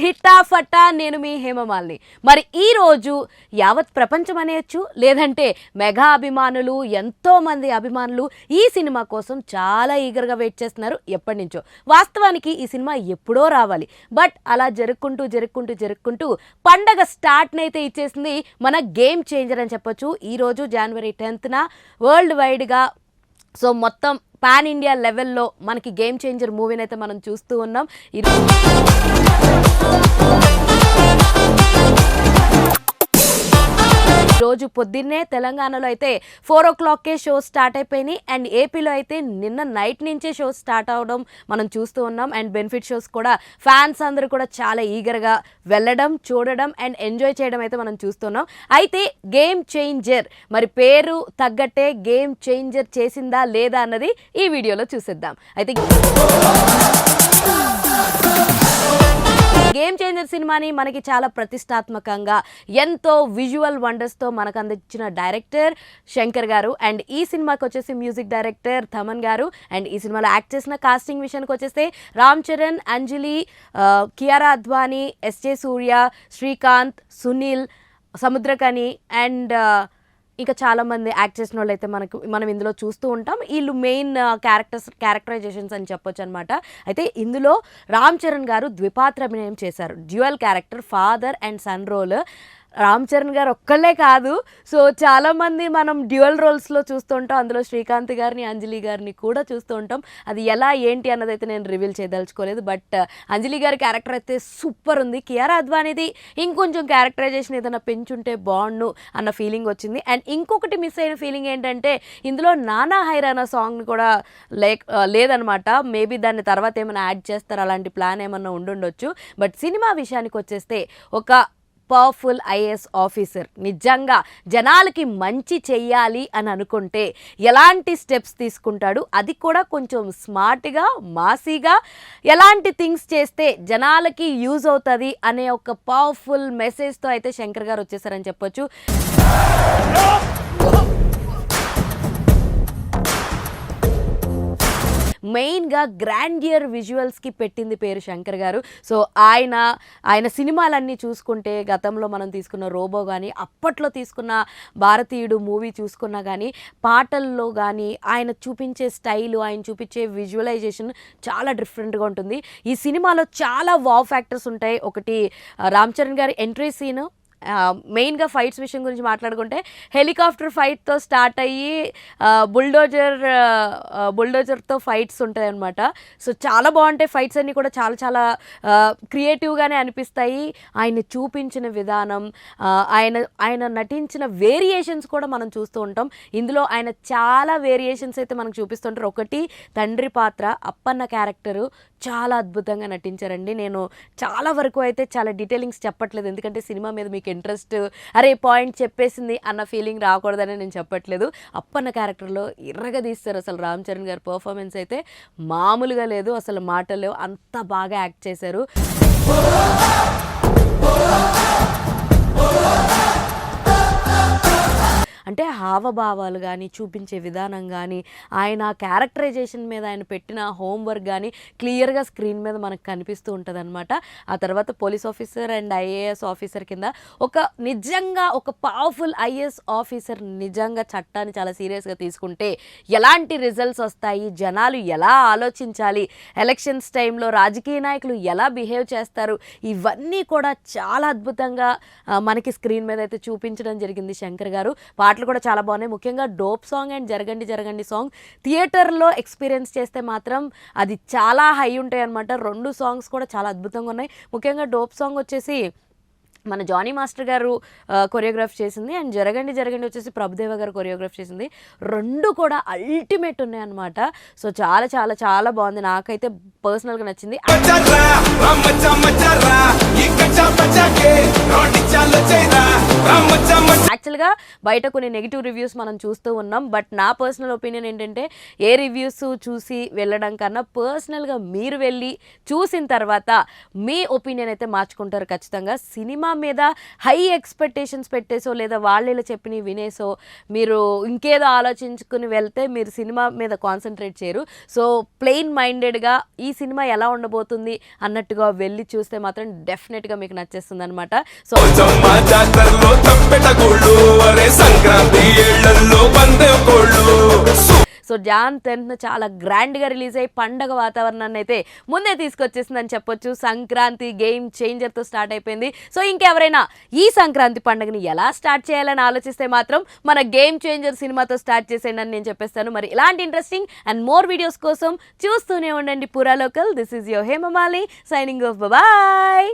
హిట్టా ఫట్టా నేను మీ హేమమాలిని. మరి ఈరోజు యావత్ ప్రపంచం అనేయచ్చు, లేదంటే మెగా అభిమానులు, ఎంతోమంది అభిమానులు ఈ సినిమా కోసం చాలా ఈగర్గా వెయిట్ చేస్తున్నారు ఎప్పటి నుంచో. వాస్తవానికి ఈ సినిమా ఎప్పుడో రావాలి, బట్ అలా జరుక్కుంటూ పండగ స్టార్ట్నైతే ఇచ్చేసింది మన గేమ్ చేంజర్ అని చెప్పొచ్చు. ఈరోజు January 10th వరల్డ్ వైడ్గా సో మొత్తం పాన్ ఇండియా లెవెల్లో మనకి గేమ్ చేంజర్ మూవీని అయితే మనం చూస్తూ ఉన్నాం. రోజు పొద్దున్నే తెలంగాణలో అయితే 4 o'clockకే షోస్ స్టార్ట్ అయిపోయినాయి. అండ్ ఏపీలో అయితే నిన్న నైట్ నుంచే షోస్ స్టార్ట్ అవడం మనం చూస్తూ ఉన్నాం. అండ్ బెనిఫిట్ షోస్ కూడా ఫ్యాన్స్ అందరూ కూడా చాలా ఈగర్గా వెళ్ళడం, చూడడం అండ్ ఎంజాయ్ చేయడం అయితే మనం చూస్తున్నాం. అయితే గేమ్ చేంజర్ మరి పేరు తగ్గట్టే గేమ్ చేంజర్ చేసిందా లేదా అన్నది ఈ వీడియోలో చూసేద్దాం. అయితే గేమ్ చేంజర్ సినిమాని మనకి చాలా ప్రతిష్టాత్మకంగా ఎంతో విజువల్ వండర్స్తో మనకు అందించిన డైరెక్టర్ శంకర్ గారు. అండ్ ఈ సినిమాకి వచ్చేసి మ్యూజిక్ డైరెక్టర్ థమన్ గారు. అండ్ ఈ సినిమాలో యాక్ట్ చేసిన కాస్టింగ్ విషయానికి వచ్చేస్తే రామ్ చరణ్, అంజలి, కియారా అద్వానీ, ఎస్జే సూర్య, శ్రీకాంత్, సునీల్, సముద్రకని అండ్ ఇంకా చాలామంది యాక్ట్ చేసిన వాళ్ళు అయితే మనం ఇందులో చూస్తూ ఉంటాం. వీళ్ళు మెయిన్ క్యారెక్టరైజేషన్స్ అని చెప్పొచ్చు అనమాట. అయితే ఇందులో రామ్ చరణ్ గారు ద్విపాత్ర అభినయం చేశారు. Dual character, father and son role. Ram Charan garu ఒక్కళ్ళే కాదు, సో చాలామంది మనం డ్యూయల్ రోల్స్లో చూస్తూ ఉంటాం. అందులో శ్రీకాంత్ గారిని, అంజలి గారిని కూడా చూస్తూ ఉంటాం. అది ఎలా ఏంటి అన్నది అయితే నేను రివీల్ చేయదలుచుకోలేదు, బట్ అంజలి గారి క్యారెక్టర్ అయితే సూపర్ ఉంది. కియారా అద్వానీది ఇంకొంచెం క్యారెక్టరైజేషన్ ఏదైనా పెంచుంటే బాగుండు అన్న ఫీలింగ్ వచ్చింది. అండ్ ఇంకొకటి మిస్ అయిన ఫీలింగ్ ఏంటంటే ఇందులో నానా హైరానా సాంగ్ కూడా లేదనమాట. మేబీ దాన్ని తర్వాత ఏమైనా యాడ్ చేస్తారు, అలాంటి ప్లాన్ ఏమన్నా ఉండుండొచ్చు. బట్ సినిమా విషయానికి వచ్చేస్తే ఒక పవర్ఫుల్ ఐఏఎస్ ఆఫీసర్ నిజంగా జనాలకి మంచి చెయ్యాలి అని అనుకుంటే ఎలాంటి స్టెప్స్ తీసుకుంటాడు, అది కూడా కొంచెం స్మార్ట్గా, మాసీగా, ఎలాంటి థింగ్స్ చేస్తే జనాలకి యూజ్ అవుతుంది అనే ఒక పవర్ఫుల్ మెసేజ్తో అయితే శంకర్ గారు వచ్చేసారని చెప్పొచ్చు. మెయిన్గా గ్రాండియర్ విజువల్స్కి పెట్టింది పేరు శంకర్ గారు. సో ఆయన సినిమాలన్నీ చూసుకుంటే గతంలో మనం తీసుకున్న రోబో కానీ, అప్పట్లో తీసుకున్న భారతీయుడు మూవీ చూసుకున్నా కానీ, పాటల్లో కానీ ఆయన చూపించే స్టైలు, ఆయన చూపించే విజువలైజేషన్ చాలా డిఫరెంట్గా ఉంటుంది. ఈ సినిమాలో చాలా వావ్ ఫ్యాక్టర్స్ ఉంటాయి. ఒకటి రామ్ చరణ్ గారి ఎంట్రీ సీను. మెయిన్గా ఫైట్స్ విషయం గురించి మాట్లాడుకుంటే హెలికాప్టర్ ఫైట్తో స్టార్ట్ అయ్యి బుల్డోజర్తో ఫైట్స్ ఉంటాయి అన్నమాట. సో చాలా బాగుంటాయి ఫైట్స్ అన్నీ కూడా, చాలా చాలా క్రియేటివ్గానే అనిపిస్తాయి. ఆయన చూపించిన విధానం, ఆయన నటించిన వేరియేషన్స్ కూడా మనం చూస్తూ ఉంటాం. ఇందులో ఆయన చాలా వేరియేషన్స్ అయితే మనకు చూపిస్తుంటారు. ఒకటి తండ్రి పాత్ర, అప్పన్న క్యారెక్టరు చాలా అద్భుతంగా నటించారండి. నేను చాలా వరకు అయితే చాలా డీటెయిలింగ్స్ చెప్పట్లేదు, ఎందుకంటే సినిమా మీద మీకు ఇంట్రెస్ట్, అరే పాయింట్ చెప్పేసింది అన్న ఫీలింగ్ రాకూడదని నేను చెప్పట్లేదు. అప్పన్న క్యారెక్టర్లో ఎర్రగా తీస్తారు. అసలు రామ్ చరణ్ గారి పర్ఫార్మెన్స్ అయితే మామూలుగా లేదు, అసలు మాటలు అంత బాగా యాక్ట్ చేశారు. అంటే హావభావాలు కానీ, చూపించే విధానం కానీ, ఆయన క్యారెక్టరైజేషన్ మీద ఆయన పెట్టిన హోంవర్క్ కానీ క్లియర్గా స్క్రీన్ మీద మనకు కనిపిస్తూ ఉంటుంది అనమాట. ఆ తర్వాత police officer and IAS officer కింద నిజంగా ఒక పవర్ఫుల్ ఐఏఎస్ ఆఫీసర్ నిజంగా చట్టాన్ని చాలా సీరియస్గా తీసుకుంటే ఎలాంటి రిజల్ట్స్ వస్తాయి, జనాలు ఎలా ఆలోచించాలి, ఎలక్షన్స్ టైంలో రాజకీయ నాయకులు ఎలా బిహేవ్ చేస్తారు, ఇవన్నీ కూడా చాలా అద్భుతంగా మనకి స్క్రీన్ మీద అయితే చూపించడం జరిగింది శంకర్ గారు. పాటలు కూడా చాలా బాగున్నాయి. ముఖ్యంగా డోప్ సాంగ్ అండ్ జరగండి జరగండి సాంగ్ థియేటర్లో ఎక్స్పీరియన్స్ చేస్తే మాత్రం అది చాలా హై ఉంటాయి అనమాట. 2 సాంగ్స్ కూడా చాలా అద్భుతంగా ఉన్నాయి. ముఖ్యంగా డోప్ సాంగ్ వచ్చేసి మన జానీ మాస్టర్ గారు కొరియోగ్రాఫ్ చేసింది. అండ్ జరగండి జరగండి వచ్చేసి ప్రభుదేవ గారు కొరియోగ్రాఫ్ చేసింది. 2 కూడా అల్టిమేట్ ఉన్నాయి అనమాట. సో చాలా చాలా చాలా బాగుంది, నాకైతే పర్సనల్గా నచ్చింది. యాక్చువల్గా నార్మల్గా బయట కొన్ని నెగిటివ్ రివ్యూస్ మనం చూస్తూ ఉన్నాం. బట్ నా పర్సనల్ ఒపీనియన్ ఏంటంటే ఏ రివ్యూస్ చూసి వెళ్ళడం కన్నా పర్సనల్గా మీరు వెళ్ళి చూసిన తర్వాత మీ ఒపీనియన్ అయితే మార్చుకుంటారు ఖచ్చితంగా. సినిమా మీద హై ఎక్స్పెక్టేషన్స్ పెట్టేసో లేదా వాళ్ళు ఇలా చెప్పినవి వినేసో మీరు ఇంకేదో ఆలోచించుకుని వెళ్తే మీరు సినిమా మీద కాన్సన్ట్రేట్ చేయరు. సో ప్లెయిన్ మైండెడ్గా ఈ సినిమా ఎలా ఉండబోతుంది అన్నట్టుగా వెళ్ళి చూస్తే మాత్రం డెఫినెట్గా మీకు నచ్చేస్తుంది అనమాట. సో సో జాన్ 10th చాలా గ్రాండ్గా రిలీజ్ అయ్యి పండగ వాతావరణాన్ని అయితే ముందే తీసుకొచ్చేసిందని చెప్పొచ్చు. సంక్రాంతి గేమ్ చేంజర్తో స్టార్ట్ అయిపోయింది. సో ఇంకెవరైనా ఈ సంక్రాంతి పండుగని ఎలా స్టార్ట్ చేయాలని ఆలోచిస్తే మాత్రం మన గేమ్ చేంజర్ సినిమాతో స్టార్ట్ చేసేయండి అని నేను చెప్పేస్తాను. మరి ఇలాంటి ఇంట్రెస్టింగ్ అండ్ మోర్ వీడియోస్ కోసం చూస్తూనే ఉండండి పురా local. This is your Hemamali signing off. Bye.